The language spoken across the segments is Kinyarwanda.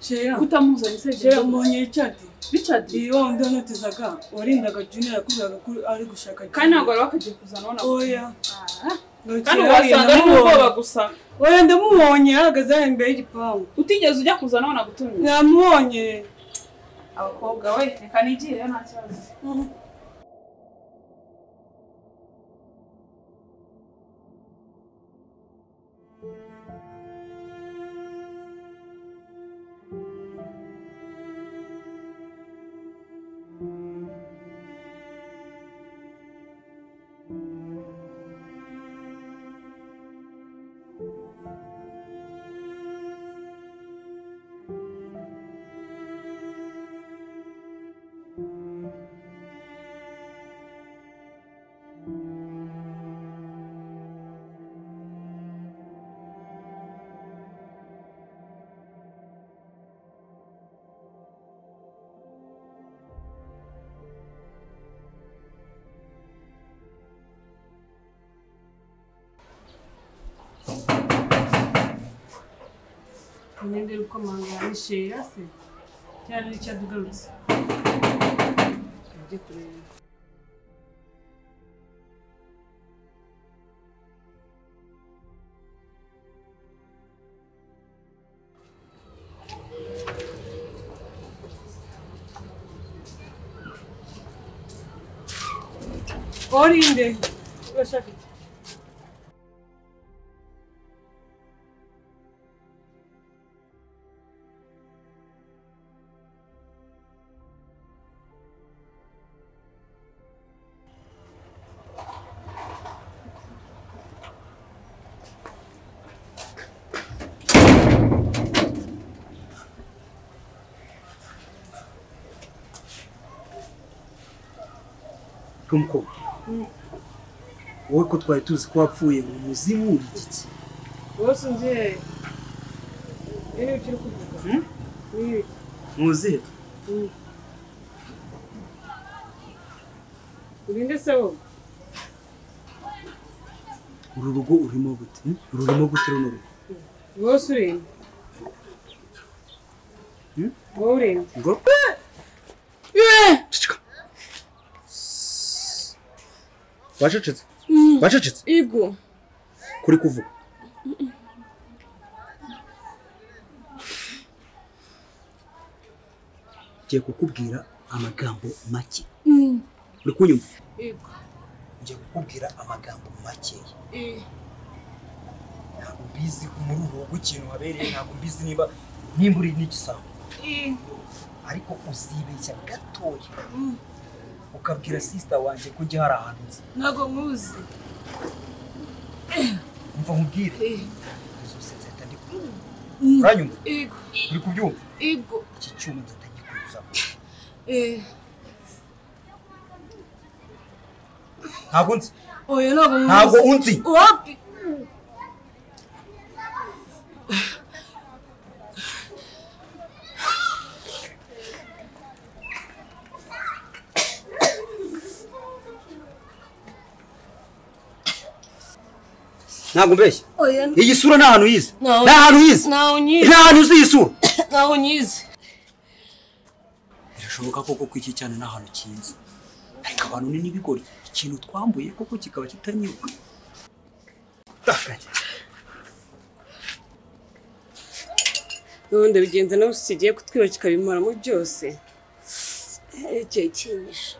Chera kutamuzanye se Chera mbonye Richard Richard iyo ndonotezaga warindaga Junior yakubwiraga ko ari gushaka kandi ntabwo ari wakagiye kuzana none oya kandi wasanga ari ubwoba gusa oya ndamubonye ahagaze imbere y'igipangu utigeze ujya kuzana none gutumira namubonye abakobwa we reka nigire nta kibazo Nende uko mangana Chera se cyane Richard ugarutse ajye kureba Orinde urashaka iki Kumko wowe ko twari tuzi ko wapfuye mu muzimu w'igiki wose nje ene ukiri kuvuga muzi urinde se wo uru rugo urimo gute runo rugo wose urinde wowe urinde ngo cicika wacecetse Igo kuri kuvuga ngiye kukubwira amagambo make uri kunyumva Igo ngiye kukubwira amagambo make ntabwo mbizi muri ubu rugo ikintu habereye ntabwo mbizi niba uri n'igisambo ariko uzibeshya gatoya ukabwira sister wanjye ko njye hari ahantu nzi ntago muzi umva nkubwire zose nzahita ndikubwira uranyumva Igo uri kubyumva Igo iki cyuma nzahita ngikuza ntabwo nzi oya ntabwo unzi wapi ntabwo mbeshya oya iyi sura nta hantu yize nta hantu uzi iyi sura ntaho nyize birashoboka koko ko iki cyane nta hantu kizi ariko abantu ni n'ibigori ikintu twambuye koko kikaba kitanyibuka none bigenze nawe kigiye kutwiba kikabimaramo byose icyo kinyisha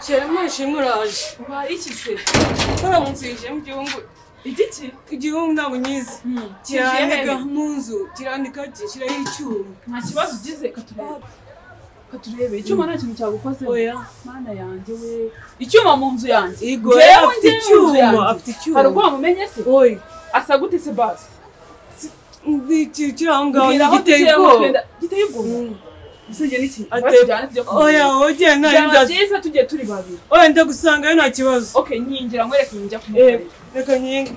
Cyema shimuraje. Ubaye iki se? Taramunsije mu gihungu. Igiki? Igihungu ntabwo nyizi. Kirandika mu nzu, kirandika gishiraho icyuma. Nta kibazo ugize katurebe. Icyuma nta kintu cyagukoze. Oya. Mana yanjye we. Icyuma mu nzu yanjye. Igore afite icyuma, afite icyuma. Hari ubwo wamumenye se? Oya. Asa gute se basi? Kiranga giteye ubwoba. Giteye ubwoba. Usenge niki? Oya, oje nari byiza tujye turi babiri. Oya ndagusanga nta kibazo. Okay, nyingira nkwereke njya kumukorera. Reka nyinga.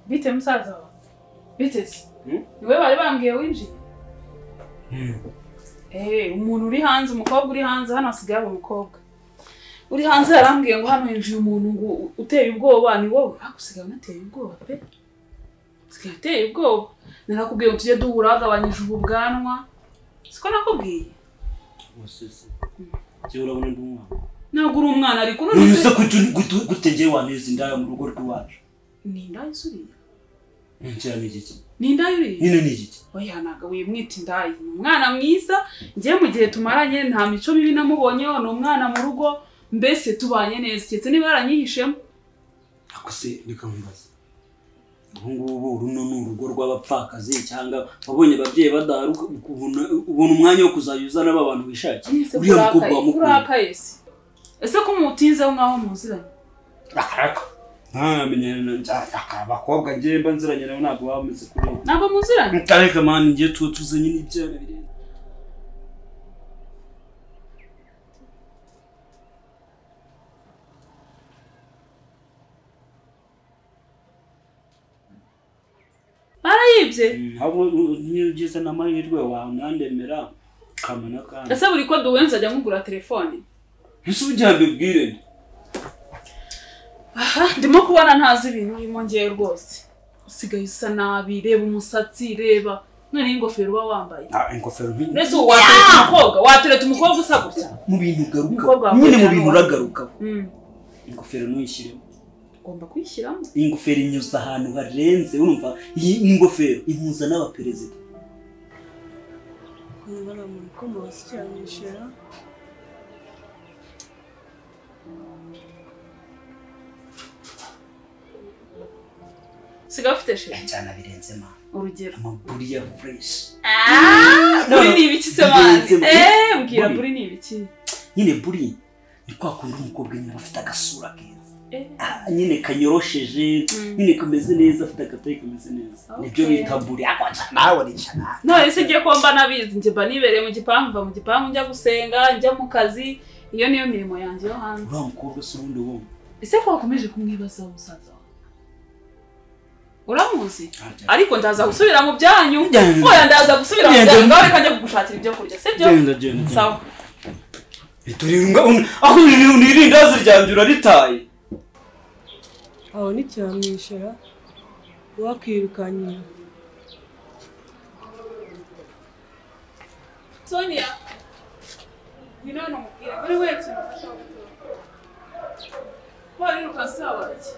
Bite musaza wawe? Bite se? Niwe bari bambwiye winjiye? Umuntu uri hanze, umukobwa uri hanze, hano hasigaye umukobwa. Uri hanze yarambwiye ngo hano hinjiye umuntu ngo uteye ubwoba ni wowe. Usigaye unateye ubwoba pe? Usigaye uteye ubwoba. Narakubwiye ngo tujye duhura hagabanyije ubu bwanwa. Siko nakubwiye? Wasese. Cyo urabona ndi umwana. Ntabwo uri umwana ariko none se gutengeye waneze indaya mu rugo rwacu. Ni indaya isuriye? Ngira ni iki? Ni indaya uriye? Nyine ni iki? Oya naga wimwita indaya. Ni umwana mwiza, ngiye mu gihe tumaranye nta mico mibi namubonyeho, ni umwana mu rugo, mbese tubanye neza. Cyetse niba yaranyihishemo. Ako se nikambaza. Ngubu runo n'urugo rw'abapfakazi cyangwa wabonye ababyeyi badaharuka ubona umwanya wo kuzayuza n'aba bantu bishakiye. Uriya mukobwa wa mukuru. Ese ko mutinzeho nkaho muziranye? Akaraka. Ntamenyana abakobwa ngiye mba nziranye nawe ntabwo bameze kuri. Ntabwo muziranye? Ntareka man ngiye tuzanye n'ibyana bireba. Barayibye? Ahubwo ngize n'amahirwe wawe nandemera kamana kandi. Ese buri ko duwenza ajya mugura telefone? Ese ujya mbibwire? Ndimo kubona ntazi ibintu urimo ngiye rwose. Usigaye usa nabi, reba umusatsi, reba none ingofero uba wambaye. Ingofero nti. Nese watereta umukobwa usa gutya. Mu bintu garuka. Nyine mu bintu uragaruka. Ingofero nuyishiremo. Ugomba kuyishyiramo. Ingofero inyuza ahantu harenze urumva iyi ingofero impuza n'abaperezida. Ngana mu komo cyanyishera. Siga ufite she. Cyane birenze ma. Urugero. Amaburi ya fresh. Buri ni ibiki se man? Mbwira buri ni ibiki? Nyine buri ni kwa kundi umukobwa nyine afite agasura keza. Nyine kanyorosheje, nyine kameze neza, afite akatayi kameze neza. Nibyo bita buri akwaca nawe rishana. None se ngiye ko mba nabizi nje mba nibereye mu gipangu, mva mu gipangu njya gusenga, njya mu kazi, iyo niyo mirimo yanjye yo hanze. Uriya mukobwa se ubundi wowe. Ese ko wakomeje kumwibaza umusaza? Uramuzi? Ariko ndaza gusubira mu byanyu. Oya ndaza gusubira mu byanyu. Ngawe kajya kugushakira ibyo kurya. Sibyo? Sawa. Bituringa aho nirindazi ryanje uraritaye. Aho ni cyamwishera. Wakwirukanye. Sonia. Nino mubwira. Bari wese. Wari rukasawa iki?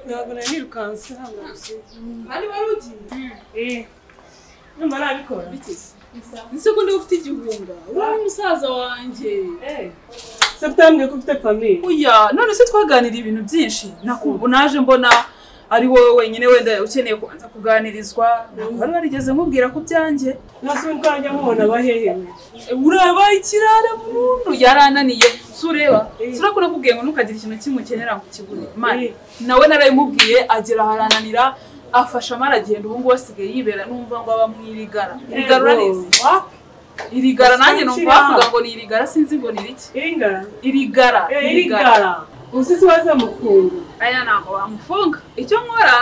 Ntabwo nirukanse hano. Ari warugiye? Numva nabikora. Bitese. Nise ko ndi ufite igihunga. Uri umusaza wanje. Sabtamwe ko ufite famille. Oya, none se twaganira ibintu byinshi. Nakubu naje mbona ari wowe wenyine wenda ukeneye kubanza kuganirizwa. Bari barigeze nkubwira ko byanjye. Nase nkajya mubona bahehewe. Uraba ikirara burundu yarananiye. Sureba. Surakora kubwiye ngo nukagira ikintu kimukenera ngo kibure. Mane. Nawe narayimubwiye agera harananira. Afasha maragenda ubu ngo wasigaye yibera numva ngo aba mwirigara. Irigarura neza. irigara nanjye numva bavuga ngo ni irigara sinzi ngo ni iki irigara usisi waza mufunga aya ntabwo bamufunga icyo nkora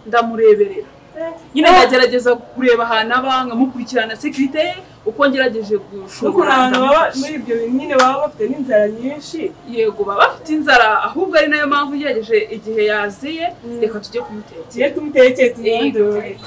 ndamureberera nyine ndagerageza kureba ahantu aba nkamukurikirana sekirite ye uko ngerageje gushobora abantu baba muri ibyo nyine baba bafite n'inzara nyinshi yego baba bafite inzara ahubwo ari nayo mpamvu ngerageje igihe yaziye reka tujye kumutekera tumwandure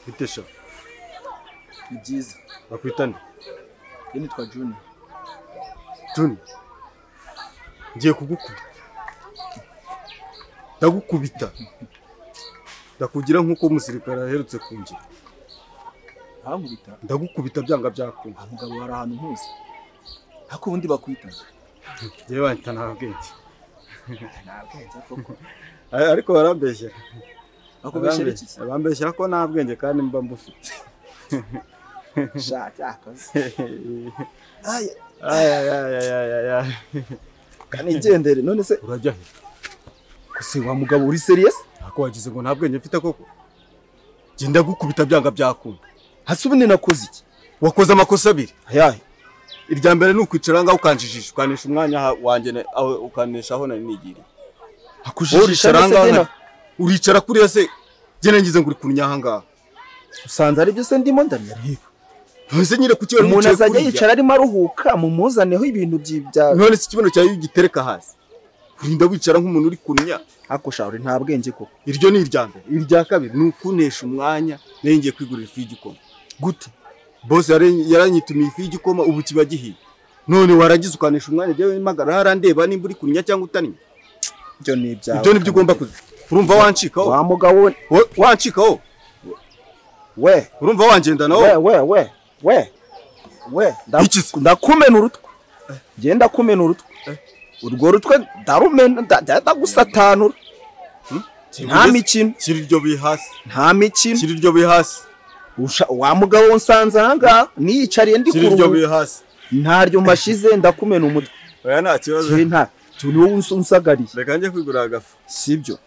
Bitesha. Ni byiza. Bakwitane. Yeni twa Juni. Juni. Ngiye kugukubita. Ndagukubita. Ndakugira nkuko umusirikare aherutse kungira. Hankubita. Ndagukubita byanga byakunda. Umugabo wari ahantu ntuzi. Hako ubundi bakwita. Ngiye banta ntabwenge. Ntabwenge koko. Ariko barambeshya. Bakubeshyera iki? Bambeshyira ko nta bwenge kandi mba mbufite. Shaka yakoze. Ay. Kanigendere none se urajya he? Kose wa mugabo uri serious? Ako wagize ngo nta bwenge mfite koko. Genda gukubita byanga byakunda. Hasi ubundi nakoze iki? Wakoze amakosa abiri. Ayahe? Irya mbere nukwicara ngaho ukanjijisha ukanisha umwanya wanjye ukanisha aho nari nigiriye. Hakujijisha nase uricara kuriya se gene ngize ngo uri kunyaha ngaha. Usanze ari byo se ndimo ndareba. None nyire kuki wari umuntu azajya yicara arimo aruhuka mumuzaneho ibintu by'ibya. None se kibono cyawe gitereka hasi. Urinda wicara nk'umuntu uri kunya. Akoshauri nta bwenge koko. Iryo ni irya mbere. Irya kabiri nukunesha umwanya nenge kwigurira ifi y'igikoma. Gute? Boss yaranyitumiye ifi y'igikoma ubu kiba gihiye. None waragize ukanesha umwanya jewe magara harandeba nimba uri kunya cyangwa utaninya. Ibyo ni ibyawe. Ibyo nibyo ugomba kuzi. Urumva wancikaho? Wa mugabo wancikaho? We, urumva wangendana ho? We, ndakumena urutwe. Genda kumena urutwe. Urwo rutwe darumena ndagusatanura. Nta mikino. Kiri ryo bihasi. Nta mikino. Kiri ryo bihasi. Wa mugabo wonsanze hanga niyicariye ndi kiri ryo bihasi. Ntaryo mashize ndakumena umutwe. Oya nta kibazo. Nta. Tuni wowe unsagariye. Reka nje kwigura agafu. Sibyo.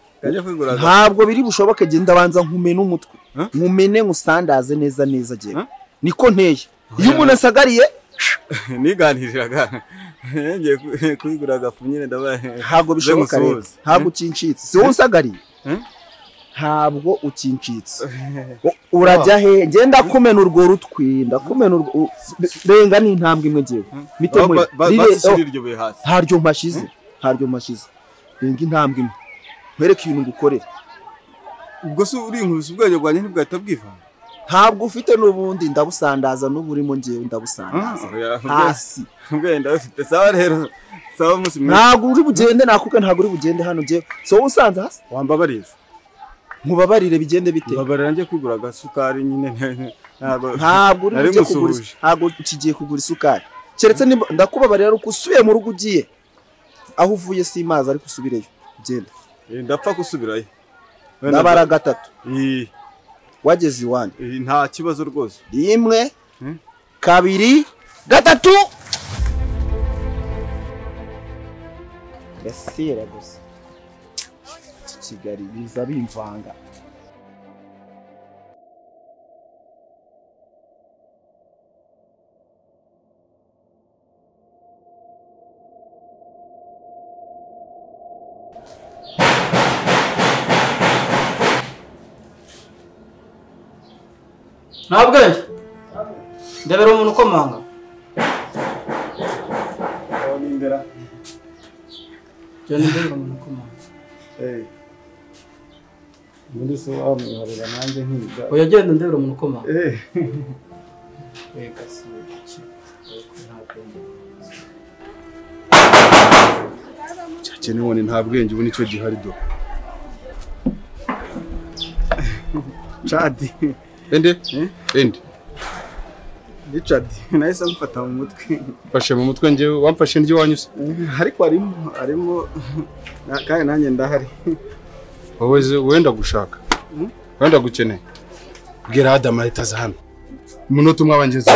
Ntabwo biri bushoboke genda banza nkumena umutwe. Nkumene ngusandaze neza je. Niko nteye. Iyo umuntu asagariye niganiriraga. Ngiye kwigura agafu nyine ndabaye. Ntabwo bishoboka rero. Ntabwo ukincitse. Si wowe unsagariye. Ntabwo ukincitse. Urajya he? Genda kumena urwo rutwe. Ndakumena urwo renga ni intambwe imwe giye. Mitemwe. Haryo mashize. Renga intambwe imwe. Mwereke ibintu ngukorera. Ubwo se uri inkubise ubwenge bwanjye ntibwahita bwivanga. Ntabwo ufite n'ubundi ndabusandaza n'uburimo ngewe ndabusandaza. Hasi. Ubwenge ufite sawa rero. Sawa musi mwe. Ntabwo uri bugende nakuka ntabwo uri bugende hano ngewe. So usanze hasi? Wambabariza. Nkubabarire bigende bite? Babarira nje kwigura agasukari nyine ntabwo uri bujye kugura. Ntabwo ukigiye kugura isukari. Keretse ndakubabarira uko usubiye mu rugo ugiye. Aho uvuye si imazi ariko usubireyo. Genda. Ndapfa gusubirayo. Ndabara gatatu. Wageze iwanyu. Nta kibazo rwose. 1 2 3 Gasira gusa. Kigali biza bimvanga. Ntabwenge. Ndebera umuntu ukomanga. Nindera. Cyane ndebera umuntu ukomanga. Muri so amharira nanjye nkiga. Oya genda ndebera umuntu ukomanga. Reka si iki. cyane none nta bwenge ubu nicyo gihari do. Chadi. Ende? Ende. Ni Chadi. Nahise mfata mu mutwe. Fashe mu mutwe ngewe wamfashe ndyo wanyuse. Ariko arimo kandi nanjye ndahari. Wowe wenda gushaka. Wenda gukeneye. Bwira Adam ahita aza hano. Umunota umwe abangeze.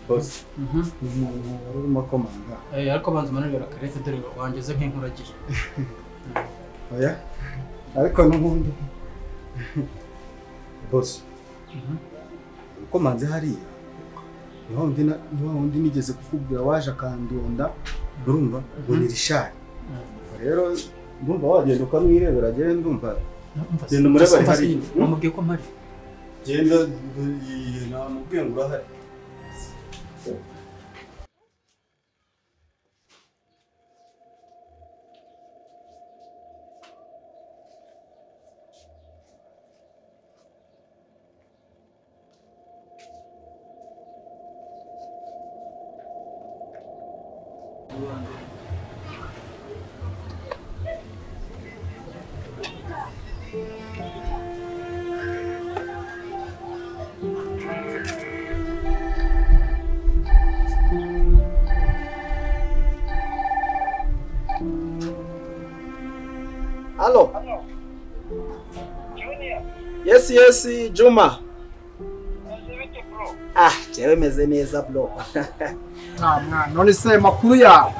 Boss. Urimo komanga. Ariko banza umanurira karete dore wangeze nk'inkuragije. Oya. Ariko n'ubundi. Boss. Komanze hariya. Niho undi nigeze kukubwira waje akandonda urumva ngo ni Richard. Rero ndumva wagenda ukamwirebera genda ndumva. Genda umureba hari. Namubwiye ko mpari. Genda namubwiye ngo urahari. Hello. Yes, Juma. Jewe meze neza bro. Mwana none se makuru yawe.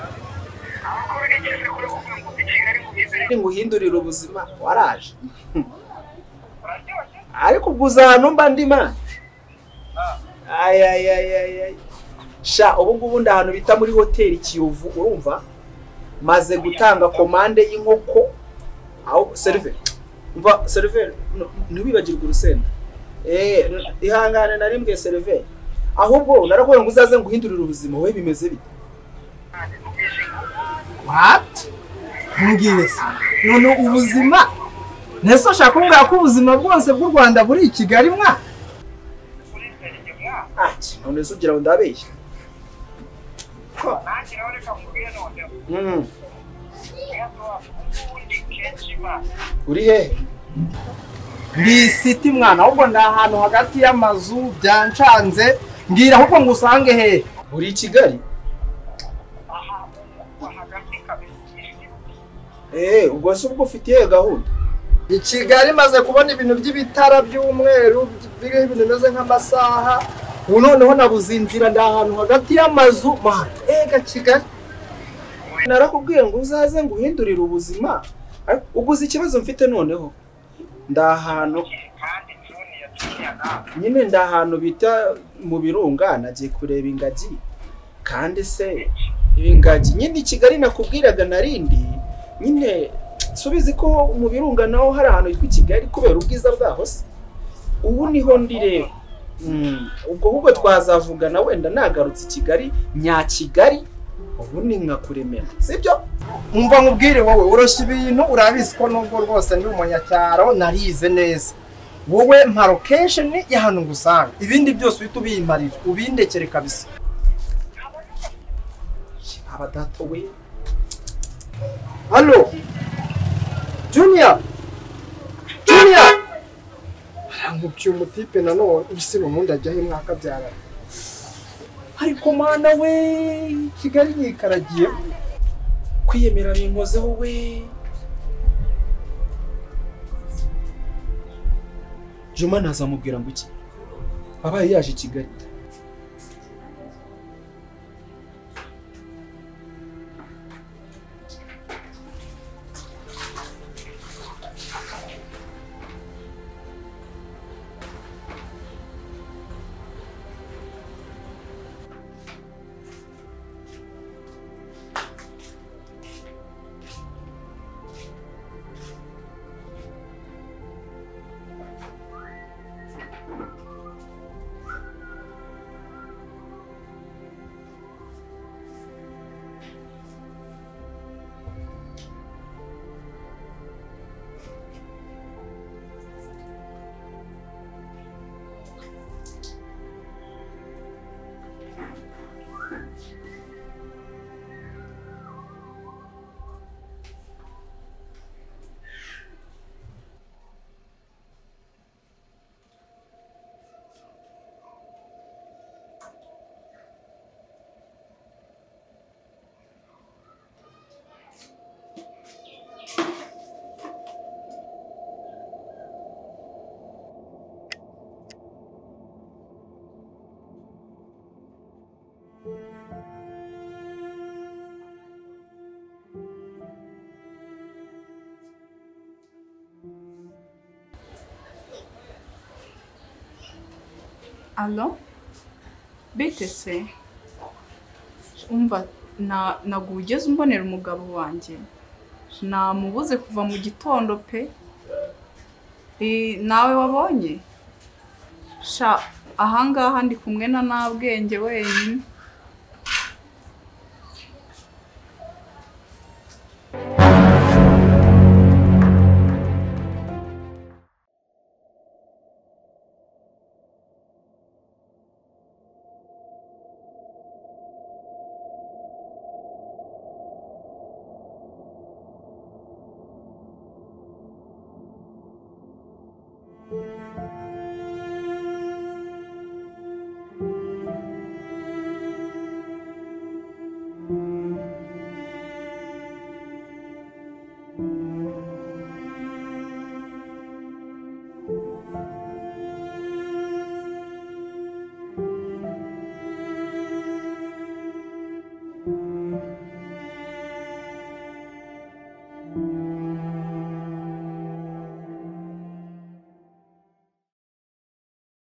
Nguhindurira ubuzima waraje. Ariko guza hano mba ndima. Ay. Sha ubu ngubu ndahantu bita muri hoteli Kiyovu urumva? Maze gutanga komande y'inkoko. Aho server. Umva server ntibibagirwe urusenda. Ihangane narimbwe server. Ahubwo narakubona ngo uzaze nguhindurira ubuzima we bimeze bite? What? Mbwire se. None ubuzima? Nese ushaka kumbwira ko ubuzima bwose bw'u Rwanda buri i Kigali mwa? None se ugira ngo ndabeshya. Uri hehe? Ndi city mwana ahubwo ndahantu hagati y'amazu byancanze mbwira ahubwo ngo usange hehe? Uri i Kigali? Ubwo se ubwo ufitiye gahunda? I Kigali maze kubona ibintu by'ibitara by'umweru biriho ibintu bimeze nk'amasaha ubu noneho nabuze inzira ndahantu hagati y'amazu mwana Kigali. Narakubwiye ngo uzaze nguhindurira ubuzima uguze ikibazo mfite noneho ndahantu nyine ndahantu bita mu birunga nagiye kureba ingagi kandi se ingagi nyine i Kigali nakubwiraga narindi nyine subizi ko mu birunga naho hari ahantu yitwa Kigali kubera ubwiza bwaho se ubu niho ndi rero ubwo twazavugana wenda nagarutse Kigali nya Kigali ubu ni nkakuremera sibyo? Umva nkubwire wowe uroshye ibintu urabizi ko nubwo rwose ndi umunyacyaro narize neza wowe mpa location y'ahantu ngusanga ibindi byose uhita ubimparira ubindekere kabisa. Abadato we. Allo Junior arangubye umutipe nanone ubisiba umuntu ajya he mwaka byara ariko mana we Kigali nyikaragiye kwiyemera binkozeho we. Juma nazamubwira ngo iki abaye yaje Kigali. Allo? Bite se? Umva ntabwo ugeze umbonera umugabo wanjye. Namubuze kuva mu gitondo pe. Nawe wabonye? Sha ahangaha ndi kumwe na Nabwenge wenyine.